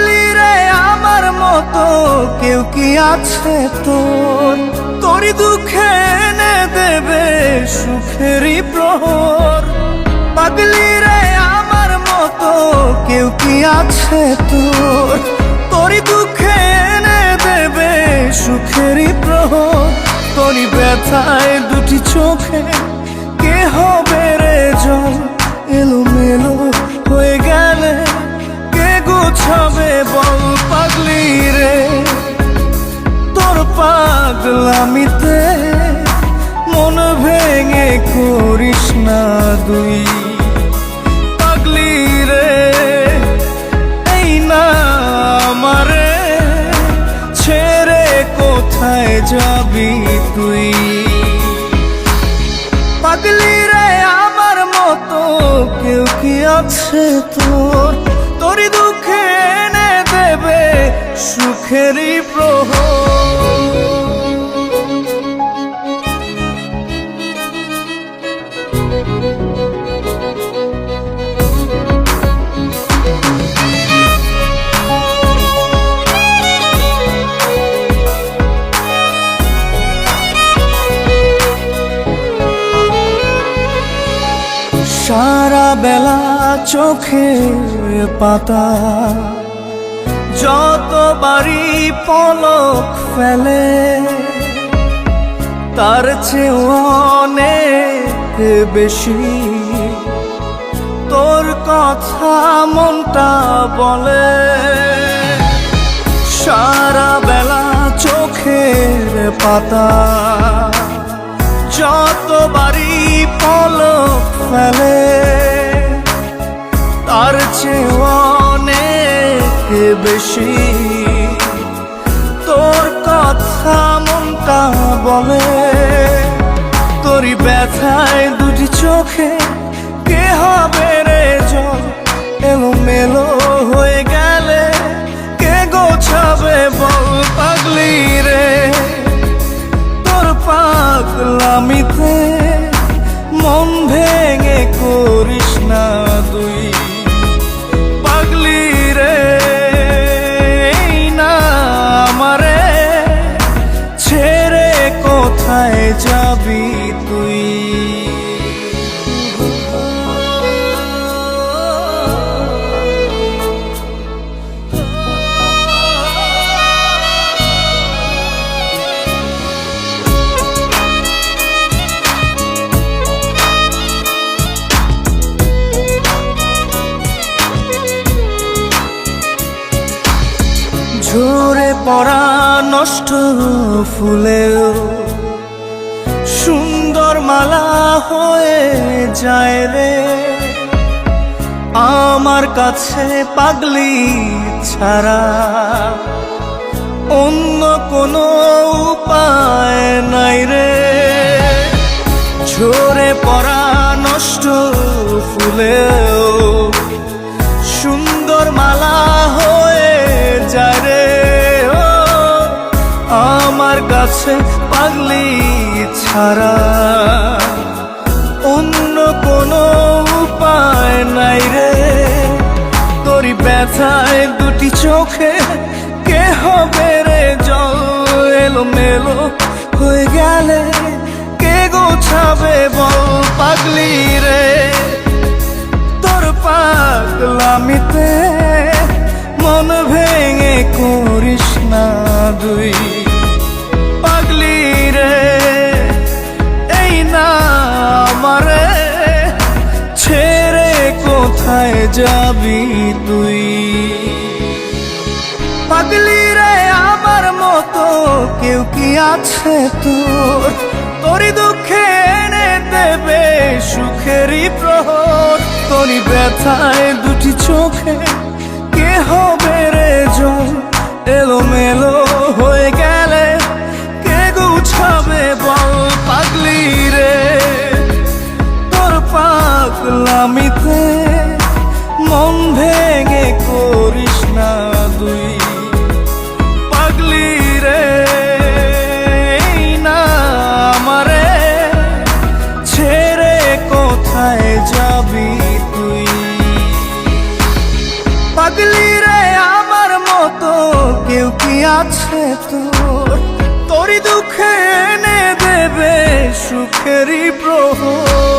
পাগলি রে আমার মতো কেউ কি আছে তোর? তোরই দুঃখে এনে দেবে সুখেরই প্রহর। পাগলি রে আমার মতো কেউ কি আছে তোর? তোরই দুঃখে এনে দেবে সুখেরই প্রহর। তোরই ব্যথায় দুটি চোখে কে হবে রে জল? এলোমেলো হয়ে গেলে কে গোছাবে বল? পাগলি রে তোর পাগলামিতে মন ভেঙে করিস না দুই। পাগলি রে এই না আমারে ছেড়ে কোথায় যাবি তুই? পাগলি রে আমার মতো কেউ কি আছে তোর? তোরই দুঃখে এনে দেবে সুখেরই প্রহর। সারা বেলা চোখে পাতা যতবারই পলক ফেলে, তার চেয়ে অনেক বেশি তোর কথা মনটা বলে। সারা বেলা চোখের পাতা যতবারই পলক ফেলে, তার চেয়ে অনেক বেশি তোর কথা মনটা বলে। তোরই ব্যথায় দুটি চোখে কে হবে রে জল? এলোমেলো হয়ে গেলে কে গোছাবে বল? পাগলি রে তোর পাগলামিতে মন ভেঙে করিস না দুই। পাগলি রে এই না আমারে ছেড়ে কোথায় যাবি তুই? ঝরে পড়া নষ্ট ফুলেও সুন্দর মালা হয়ে যায় রে আমার কাছে। পাগলি ছাড়া অন্য কোনো উপায় নাই রে। ঝরে পড়া নষ্ট ফুলেও সুন্দর মালা হয়ে যায় রে আমার কাছে। পাগলি ছাড়া অন্য কোনো উপায় নাই রে। তোরই ব্যথায় দুটি চোখে কে হবে রে জল? এলোমেলো হয়ে গেলে কে গোছাবে বল? পাগলি রে তোর পাগলামিতে মন ভেঙে করিস না দুই। পাগলি রে এই না আমারে ছেড়ে কোথায় যাবি তুই? পাগলি রে আমার মতো কেউ কি আছে তোর? তোরই দুঃখে এনে দেবে সুখেরই প্রহর। তোরই ব্যথায় দুটি চোখে কে হবে রে জল? এলোমেলো হয়ে গেলে কে গুছাবে বল? পাগলি রে তোর পাগলামিতে মন ভেঙে করিস না দুই। পাগলি রে এই না আমারে ছেড়ে কোথায় যাবি তুই? পাগলি রে আমার আছে তোর, তোরই দুঃখে এনে দেবে সুখেরই প্রহর।